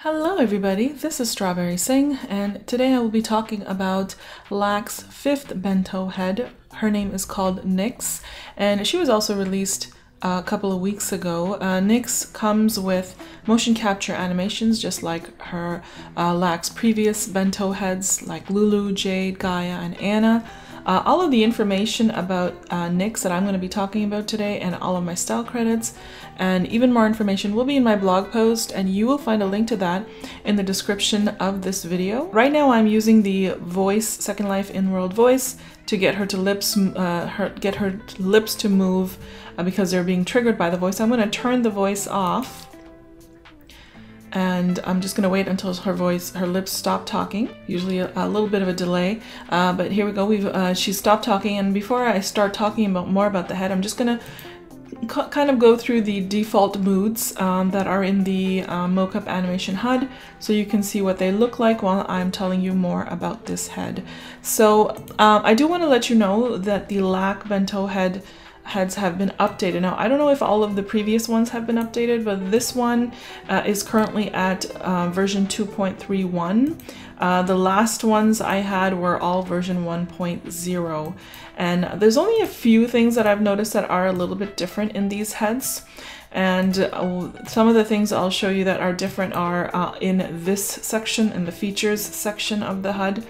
Hello everybody, this is Strawberry Singh, and today I will be talking about LAQ's fifth bento head. Her name is called Nyx, and she was also released a couple of weeks ago. Nyx comes with motion capture animations just like her LAQ's previous bento heads like Lulu, Jade, Gaia, and Anna. All of the information about Nyx that I'm going to be talking about today and all of my style credits and even more information will be in my blog post, and you will find a link to that in the description of this video. Right now I'm using the voice, Second Life in-world voice, to get her lips to move because they're being triggered by the voice. I'm going to turn the voice off. And I'm just going to wait until her lips stop talking. Usually a little bit of a delay, but here we go. She stopped talking, and before I start talking more about the head, I'm just going to kind of go through the default moods that are in the mocap animation HUD, so you can see what they look like while I'm telling you more about this head. So I do want to let you know that the LAQ bento heads have been updated. Now, I don't know if all of the previous ones have been updated, but this one is currently at version 2.31. The last ones I had were all version 1.0. And there's only a few things that I've noticed that are a little bit different in these heads. And some of the things I'll show you that are different are in this section, in the features section of the HUD.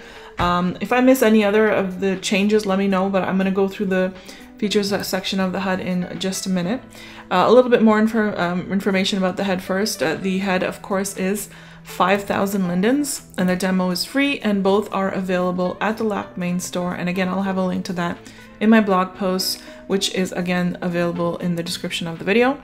If I miss any other of the changes, let me know, but I'm going to go through the features section of the HUD in just a minute. A little bit more information about the head first. The head, of course, is 5,000 lindens, and the demo is free, and both are available at the LAQ main store. And again, I'll have a link to that in my blog post, which is again available in the description of the video.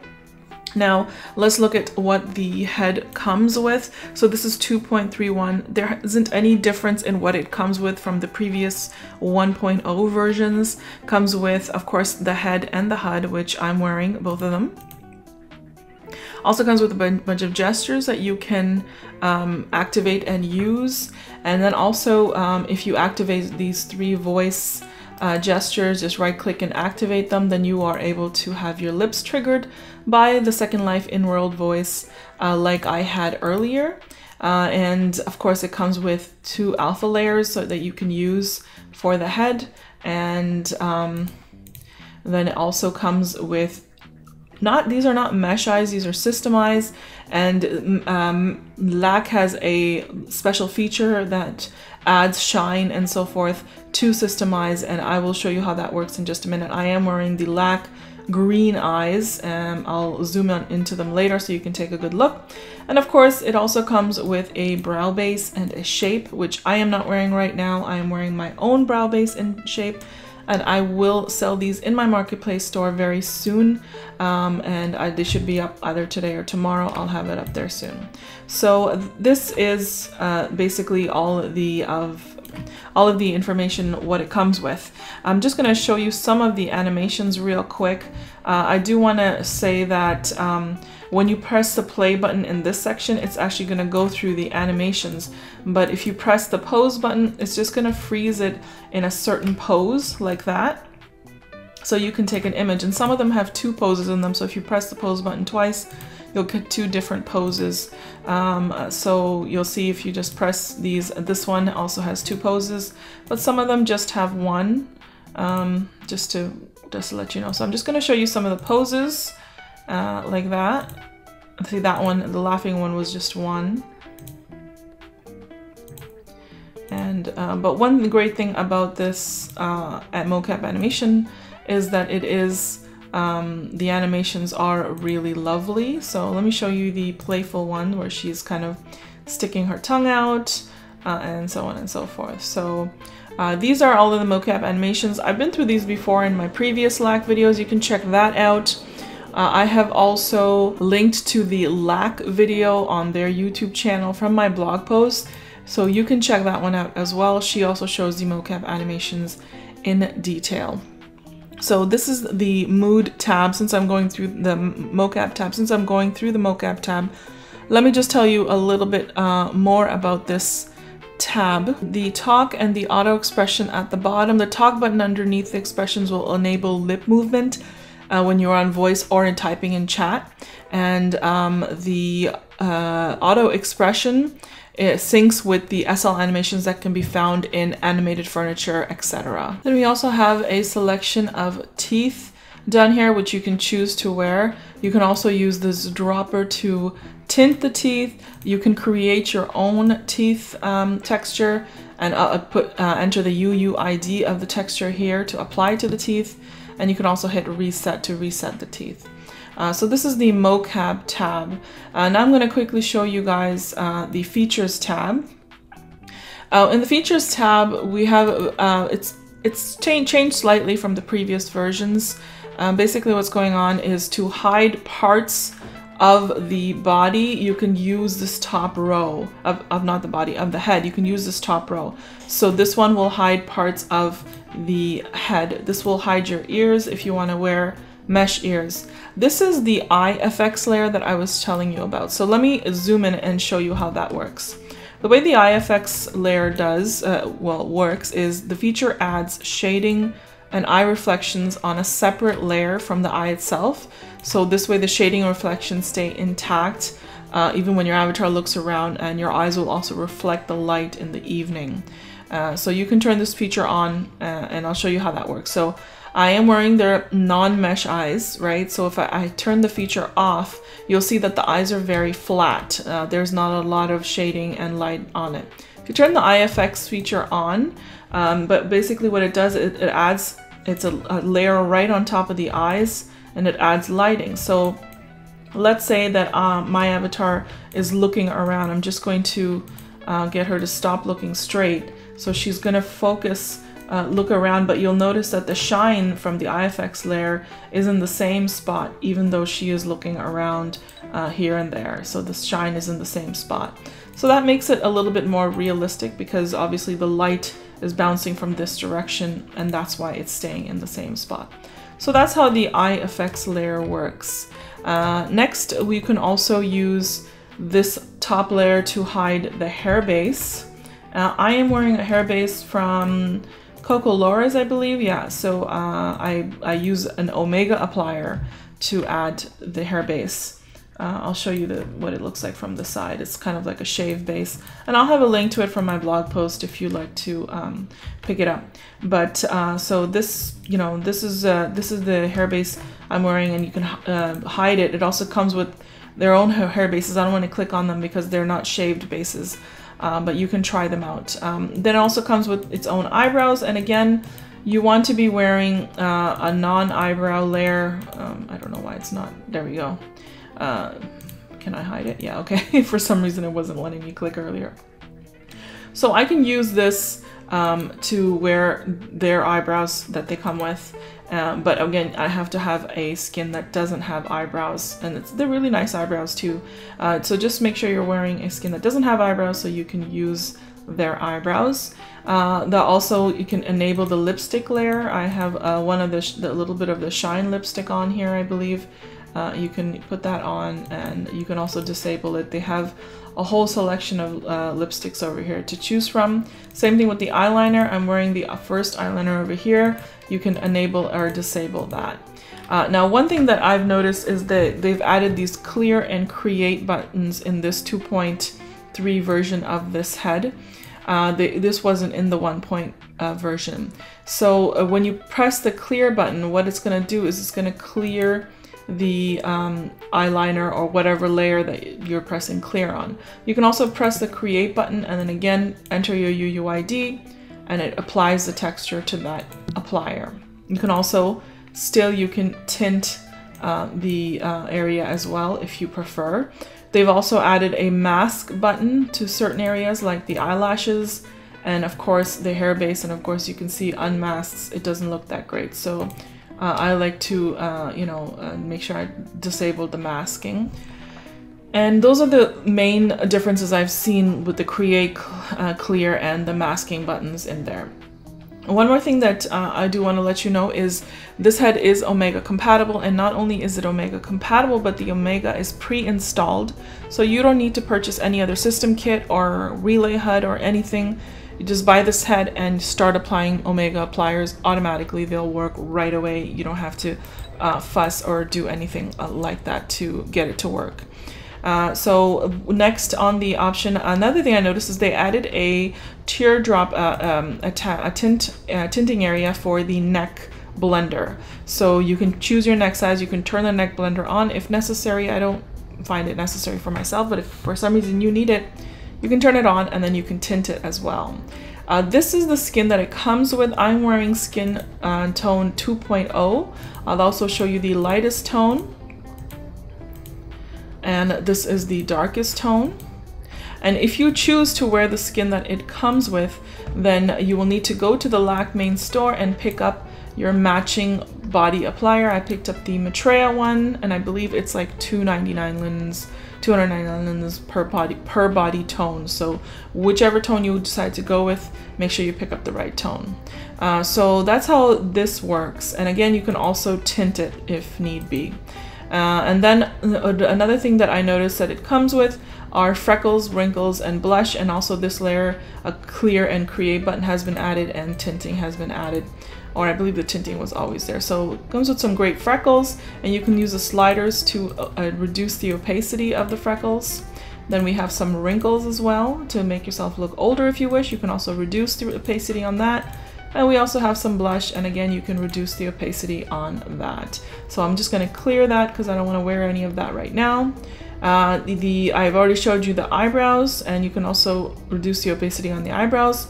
Now, let's look at what the head comes with. So this is 2.31. There isn't any difference in what it comes with from the previous 1.0 versions. Comes with, of course, the head and the HUD, which I'm wearing, both of them. Also comes with a bunch of gestures that you can activate and use. And then also, if you activate these three voice gestures, just right click and activate them, then you are able to have your lips triggered by the Second Life in-world voice like I had earlier. And of course it comes with 2 alpha layers so that you can use for the head, and then it also comes with these are not mesh eyes, these are system eyes, and LAQ has a special feature that adds shine and so forth to system eyes, and I will show you how that works in just a minute. I am wearing the LAQ green eyes, and I'll zoom into them later so you can take a good look. And of course it also comes with a brow base and a shape, which I am not wearing right now. I am wearing my own brow base and shape, and I will sell these in my marketplace store very soon, and they should be up either today or tomorrow. I'll have it up there soon. So this is basically all of the information, what it comes with. I'm just going to show you some of the animations real quick. I do want to say that when you press the play button in this section, it's actually going to go through the animations. But if you press the pose button, it's just going to freeze it in a certain pose like that. So you can take an image, and some of them have 2 poses in them. So if you press the pose button twice, you'll get 2 different poses. So you'll see if you just press these, this one also has 2 poses, but some of them just have 1, just to let you know. So I'm just going to show you some of the poses like that. See, that one, the laughing one, was just 1. And but one great thing about this at mocap animation is that it is the animations are really lovely. So let me show you the playful one where she's kind of sticking her tongue out and so on and so forth. So these are all of the mocap animations. I've been through these before in my previous LAQ videos. You can check that out. I have also linked to the LAQ video on their YouTube channel from my blog post, so you can check that one out as well. She also shows the mocap animations in detail. So this is the mood tab. Since I'm going through the mocap tab, let me just tell you a little bit more about this tab. The talk and the auto expression at the bottom. The talk button underneath the expressions will enable lip movement, when you're on voice or in typing in chat. And the auto expression, it syncs with the SL animations that can be found in animated furniture, etc. Then we also have a selection of teeth done here, which you can choose to wear. You can also use this dropper to tint the teeth. You can create your own teeth texture and enter the UUID of the texture here to apply to the teeth. And you can also hit reset to reset the teeth. So this is the mocap tab. Now I'm going to quickly show you guys the features tab. In the features tab, we have it's changed slightly from the previous versions. Basically what's going on is to hide parts of the body, you can use this top row of not the body, of the head. You can use this top row. So this one will hide parts of the head. This will hide your ears if you want to wear mesh ears. This is the IFX layer that I was telling you about. So let me zoom in and show you how that works. The way the IFX layer works is the feature adds shading and eye reflections on a separate layer from the eye itself. So this way the shading and reflections stay intact even when your avatar looks around, and your eyes will also reflect the light in the evening. So you can turn this feature on and I'll show you how that works. So I am wearing their non-mesh eyes, right? So if I turn the feature off, you'll see that the eyes are very flat. There's not a lot of shading and light on it. If you turn the IFX feature on, but basically what it does, it adds, it's a layer right on top of the eyes, and it adds lighting. So let's say that my avatar is looking around. I'm just going to get her to stop looking straight. So she's going to focus, look around, but you'll notice that the shine from the IFX layer is in the same spot, even though she is looking around here and there. So the shine is in the same spot. So that makes it a little bit more realistic, because obviously the light is bouncing from this direction, and that's why it's staying in the same spot. So that's how the IFX layer works. Next, we can also use this top layer to hide the hair base. I am wearing a hair base from Coco Laura's, I believe. Yeah, so I use an Omega applier to add the hair base. I'll show you what it looks like from the side. It's kind of like a shave base, and I'll have a link to it from my blog post if you'd like to pick it up. But so this, you know, this is the hair base I'm wearing, and you can hide it. It also comes with their own hair bases. I don't want to click on them because they're not shaved bases, but you can try them out. Then it also comes with its own eyebrows, and again, you want to be wearing a non-eyebrow layer. I don't know why it's not. There we go. Can I hide it? Yeah, okay. For some reason it wasn't letting me click earlier. So I can use this to wear their eyebrows that they come with, but again, I have to have a skin that doesn't have eyebrows, and they're really nice eyebrows too. So just make sure you're wearing a skin that doesn't have eyebrows so you can use their eyebrows. Also, you can enable the lipstick layer. I have one of the little bit of the shine lipstick on here, I believe. You can put that on, and you can also disable it. They have a whole selection of lipsticks over here to choose from. Same thing with the eyeliner. I'm wearing the first eyeliner over here. You can enable or disable that. Now, one thing that I've noticed is that they've added these clear and create buttons in this 2.3 version of this head. This wasn't in the 1 version. So when you press the clear button, what it's going to do is it's going to clear the eyeliner or whatever layer that you're pressing clear on. You can also press the create button and then again enter your UUID, and it applies the texture to that applier. You can also you can tint the area as well if you prefer. They've also added a mask button to certain areas like the eyelashes and of course the hair base, and of course you can see unmasks, it doesn't look that great. So I like to, make sure I disable the masking. And those are the main differences I've seen with the create, clear, and the masking buttons in there. One more thing that I do want to let you know is this head is Omega compatible, and not only is it Omega compatible, but the Omega is pre-installed. So you don't need to purchase any other system kit or relay HUD or anything. You just buy this head and start applying Omega appliers automatically. They'll work right away. You don't have to fuss or do anything like that to get it to work. So next on the option, another thing I noticed is they added a teardrop, tinting area for the neck blender. So you can choose your neck size, you can turn the neck blender on if necessary. I don't find it necessary for myself, but if for some reason you need it, you can turn it on and then you can tint it as well. This is the skin that it comes with. I'm wearing skin tone 2.0. I'll also show you the lightest tone. And this is the darkest tone. And if you choose to wear the skin that it comes with, then you will need to go to the LAQ main store and pick up your matching body applier. I picked up the Maitreya one, and I believe it's like $299 linens per body tone. So whichever tone you decide to go with, make sure you pick up the right tone. So that's how this works. And again, you can also tint it if need be. And then another thing that I noticed that it comes with are Freckles, Wrinkles, and Blush, and also this layer, a clear and create button has been added and tinting has been added, or I believe the tinting was always there. So it comes with some great freckles, and you can use the sliders to reduce the opacity of the freckles. Then we have some wrinkles as well to make yourself look older if you wish. You can also reduce the opacity on that. And we also have some blush, and again, you can reduce the opacity on that. So I'm just going to clear that because I don't want to wear any of that right now. I've already showed you the eyebrows, and you can also reduce the opacity on the eyebrows.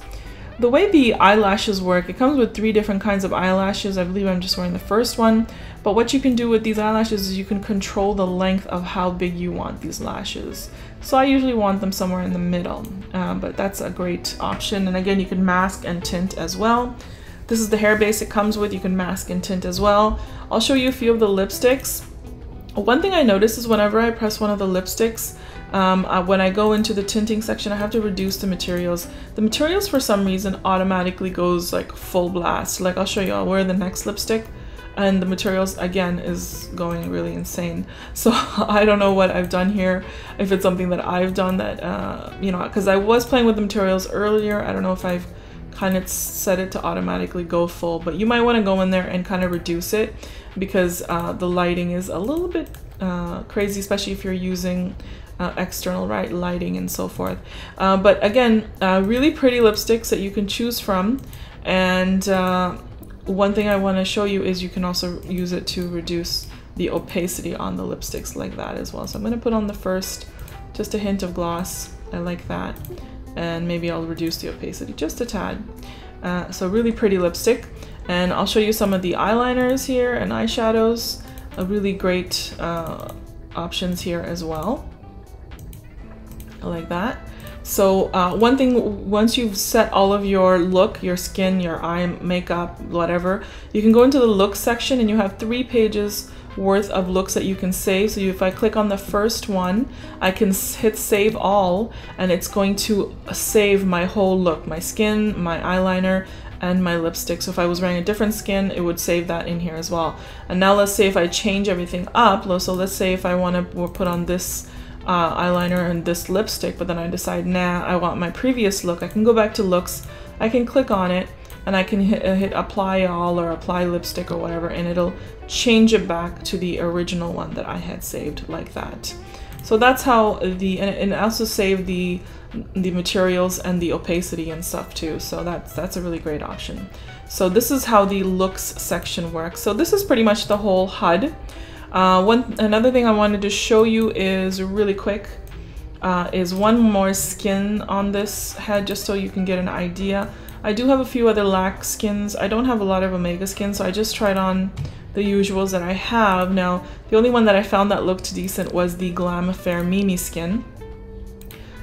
The way the eyelashes work, it comes with 3 different kinds of eyelashes. I believe I'm just wearing the first one. But what you can do with these eyelashes is you can control the length of how big you want these lashes. So I usually want them somewhere in the middle, but that's a great option. And again, you can mask and tint as well. This is the hair base it comes with. You can mask and tint as well. I'll show you a few of the lipsticks. One thing I notice is whenever I press one of the lipsticks, when I go into the tinting section, I have to reduce the materials. The materials for some reason automatically goes like full blast. Like I'll show you, I'll wear the next lipstick and the materials again is going really insane. So I don't know what I've done here, if it's something that I've done that, you know, because I was playing with the materials earlier. I don't know if I've kind of set it to automatically go full, but you might want to go in there and kind of reduce it because the lighting is a little bit crazy, especially if you're using external lighting and so forth. But again, really pretty lipsticks that you can choose from. And one thing I want to show you is you can also use it to reduce the opacity on the lipsticks like that as well. So I'm going to put on the first, just a hint of gloss. I like that. And maybe I'll reduce the opacity just a tad. So really pretty lipstick. And I'll show you some of the eyeliners here and eyeshadows. Really great options here as well. I like that. So one thing, once you've set all of your look, your skin, your eye makeup, whatever, you can go into the look section and you have 3 pages worth of looks that you can save. So if I click on the first one, I can hit save all, and it's going to save my whole look, my skin, my eyeliner, and my lipstick. So if I was wearing a different skin, it would save that in here as well. And now let's say if I change everything up, so let's say if I want to put on this eyeliner and this lipstick, but then I decide, nah, I want my previous look, I can go back to looks, I can click on it, and I can hit apply all or apply lipstick or whatever, and it'll change it back to the original one that I had saved like that. So that's how and also save the materials and the opacity and stuff too. So that's a really great option. So this is how the looks section works. So this is pretty much the whole HUD. Another thing I wanted to show you is really quick, is one more skin on this head, just so you can get an idea. I do have a few other LAQ skins. I don't have a lot of Omega skins, so I just tried on the usuals that I have. Now, the only one that I found that looked decent was the Glam Affair Mimi skin.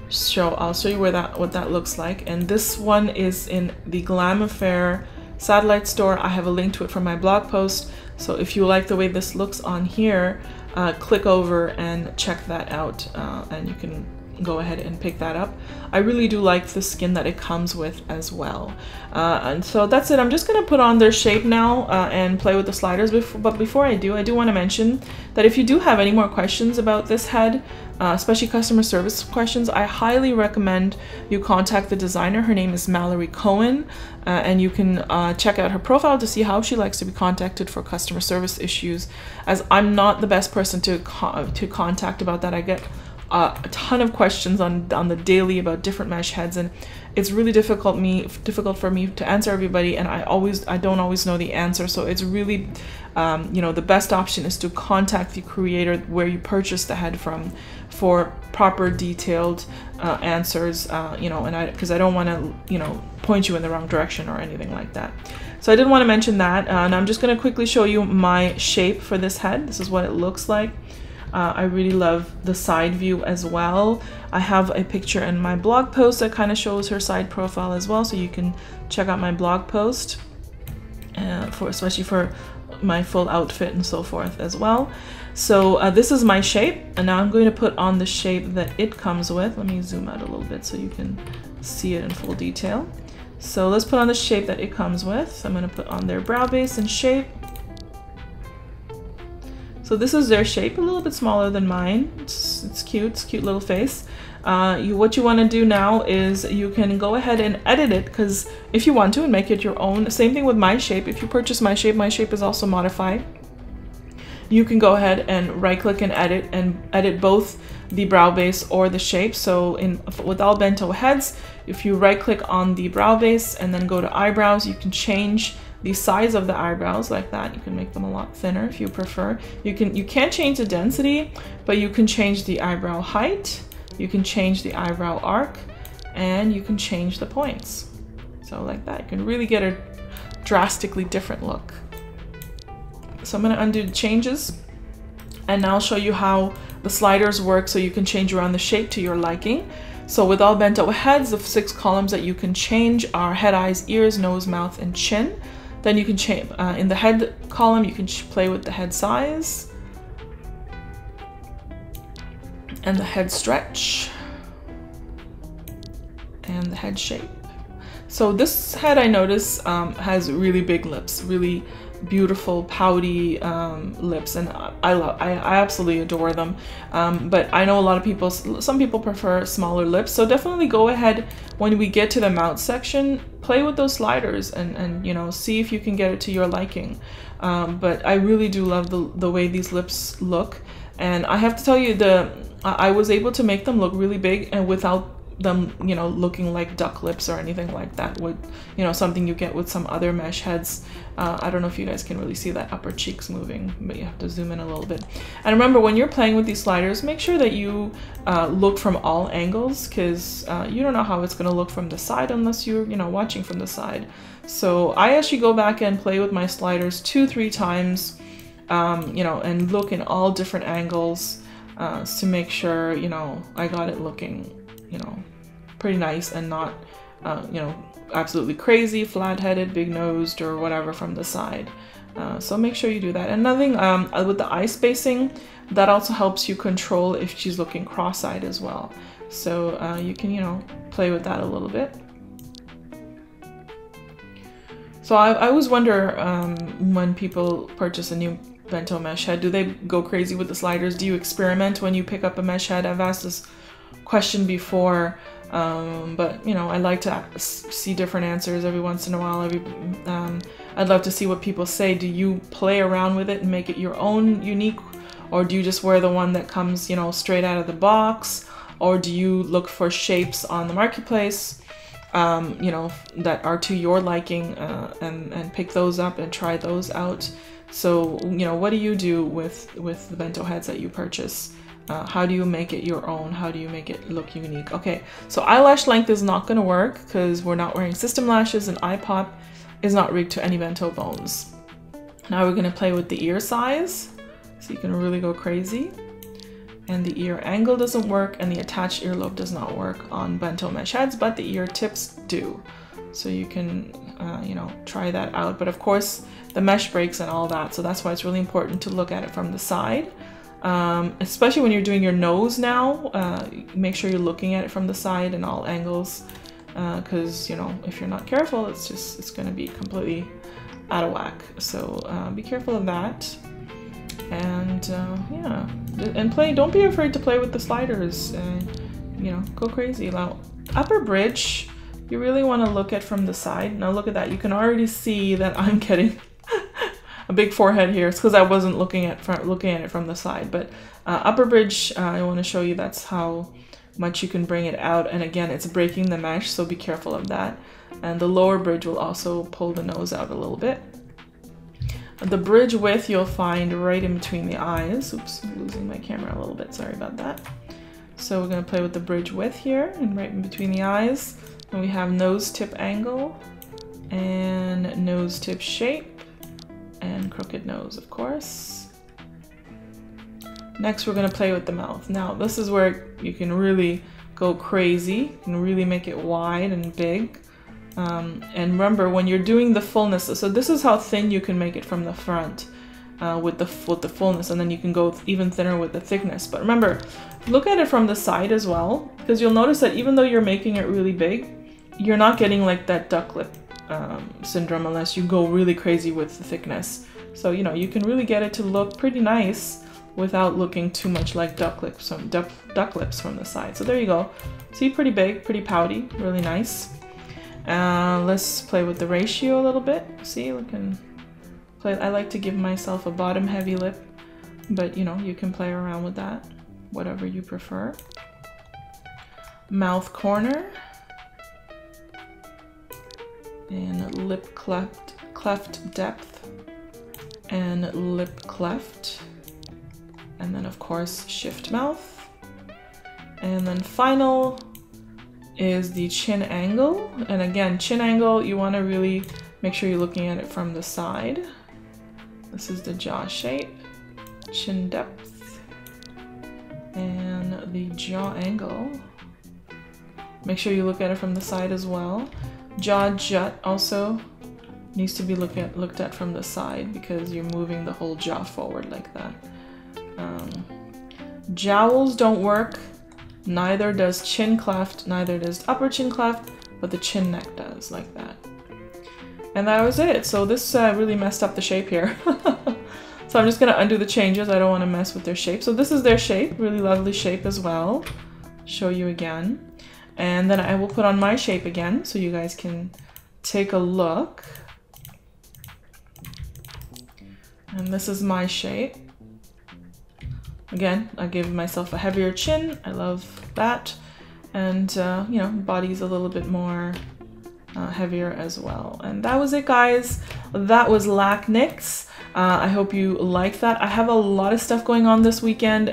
So I'll show you what that looks like. And this one is in the Glam Affair satellite store. I have a link to it from my blog post. So if you like the way this looks on here, click over and check that out. And you can go ahead and pick that up. I really do like the skin that it comes with as well. And so that's it. I'm just going to put on their shape now and play with the sliders. But before I do want to mention that if you do have any more questions about this head, especially customer service questions, I highly recommend you contact the designer. Her name is Mallory Cohen, and you can check out her profile to see how she likes to be contacted for customer service issues, as I'm not the best person to contact about that. I get a ton of questions on the daily about different mesh heads, and it's really difficult for me to answer everybody, and I don't always know the answer. So it's really you know, the best option is to contact the creator where you purchased the head from for proper detailed answers, you know, and because I don't want to, you know, point you in the wrong direction or anything like that. So I did want to mention that, and I'm just going to quickly show you my shape for this head. This is what it looks like. I really love the side view as well. I have a picture in my blog post that kind of shows her side profile as well, so you can check out my blog post especially for my full outfit and so forth as well. So this is my shape, and now I'm going to put on the shape that it comes with. Let me zoom out a little bit so you can see it in full detail. So let's put on the shape that it comes with. I'm going to put on their brow base and shape. So this is their shape, a little bit smaller than mine. It's cute, it's a cute little face. What you want to do now is you can go ahead and edit it, because if you want to, and make it your own. Same thing with my shape. If you purchase my shape is also modified. You can go ahead and right click and edit both the brow base or the shape. So with all bento heads, if you right click on the brow base and then go to eyebrows, you can change the size of the eyebrows like that. You can make them a lot thinner if you prefer. You can't change the density, but you can change the eyebrow height, you can change the eyebrow arc, and you can change the points. So like that, you can really get a drastically different look. So I'm going to undo the changes, and now I'll show you how the sliders work so you can change around the shape to your liking. So with all bento heads, the 6 columns that you can change are head, eyes, ears, nose, mouth, and chin. Then you can change, in the head column, you can play with the head size and the head stretch and the head shape. So this head, I notice, has really big lips, really beautiful pouty lips, and I absolutely adore them. But I know a lot of people, some people prefer smaller lips, so definitely go ahead when we get to the mouth section, play with those sliders and you know, see if you can get it to your liking. But I really do love the way these lips look, and I have to tell you, I was able to make them look really big and without them, you know, looking like duck lips or anything like that, with, you know, something you get with some other mesh heads. I don't know if you guys can really see that upper cheeks moving, but you have to zoom in a little bit. And remember, when you're playing with these sliders, make sure that you look from all angles, because you don't know how it's going to look from the side unless you're, you know, watching from the side. So I actually go back and play with my sliders 2-3 times, you know, and look in all different angles to make sure, you know, I got it looking, you know, pretty nice and not, you know, absolutely crazy, flat-headed, big-nosed, or whatever from the side. So make sure you do that. And another thing, with the eye spacing, that also helps you control if she's looking cross-eyed as well. So you can, you know, play with that a little bit. So I always wonder, when people purchase a new bento mesh head, do they go crazy with the sliders? Do you experiment when you pick up a mesh head? I've asked this question before, but you know, I like to see different answers every once in a while. I'd love to see what people say. Do you play around with it and make it your own unique, or do you just wear the one that comes, you know, straight out of the box, or do you look for shapes on the marketplace, you know, that are to your liking, and pick those up and try those out? So, you know, what do you do with the bento heads that you purchase? How do you make it your own? How do you make it look unique? Okay, so eyelash length is not going to work because we're not wearing system lashes, and eye pop is not rigged to any bento bones. Now we're going to play with the ear size, so you can really go crazy. And the ear angle doesn't work, and the attached earlobe does not work on bento mesh heads, but the ear tips do. So you can, you know, try that out. But of course, the mesh breaks and all that, so that's why it's really important to look at it from the side. especially when you're doing your nose now. Make sure you're looking at it from the side and all angles, because you know, if you're not careful, it's going to be completely out of whack. So be careful of that. And yeah, and don't be afraid to play with the sliders, you know, go crazy. Now upper bridge, you really want to look at from the side. Now look at that, you can already see that I'm getting a big forehead here. It's because I wasn't looking at it from the side. But upper bridge, I want to show you that's how much you can bring it out, and again, it's breaking the mesh, so be careful of that. And the lower bridge will also pull the nose out a little bit. The bridge width you'll find right in between the eyes. Oops, I'm losing my camera a little bit, sorry about that. So we're going to play with the bridge width here and right in between the eyes. And we have nose tip angle and nose tip shape and crooked nose, of course. Next we're going to play with the mouth. Now this is where you can really go crazy. You can really make it wide and big. And remember, when you're doing the fullness, so this is how thin you can make it from the front with the fullness, and then you can go even thinner with the thickness. But remember, look at it from the side as well, because you'll notice that even though you're making it really big, you're not getting like that duck lip syndrome unless you go really crazy with the thickness. So you know, you can really get it to look pretty nice without looking too much like duck lips from the side. So there you go. See, pretty big, pretty pouty, really nice. Let's play with the ratio a little bit. See, I like to give myself a bottom heavy lip, but you know, you can play around with that, whatever you prefer. Mouth corner and lip cleft depth and lip cleft, and then of course shift mouth, and then final is the chin angle. And again, chin angle, you want to really make sure you're looking at it from the side. This is the jaw shape, chin depth, and the jaw angle. Make sure you look at it from the side as well. Jaw jut also needs to be looked at from the side, because you're moving the whole jaw forward like that. Jowls don't work. Neither does chin cleft, neither does upper chin cleft, but the chin neck does, like that. And that was it. So this really messed up the shape here. So I'm just going to undo the changes. I don't want to mess with their shape. So this is their shape, really lovely shape as well. Show you again. And then I will put on my shape again so you guys can take a look. And this is my shape. Again, I give myself a heavier chin. I love that. And, you know, body's a little bit more heavier as well. And that was it, guys. That was LAQ Nicks. I hope you liked that. I have a lot of stuff going on this weekend.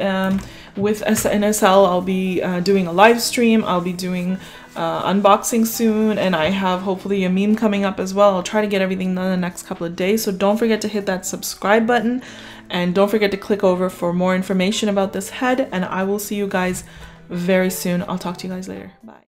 With NSL, I'll be doing a live stream. I'll be doing unboxing soon. And I have hopefully a meme coming up as well. I'll try to get everything done in the next couple of days. So don't forget to hit that subscribe button. And don't forget to click over for more information about this head, and I will see you guys very soon. I'll talk to you guys later. Bye.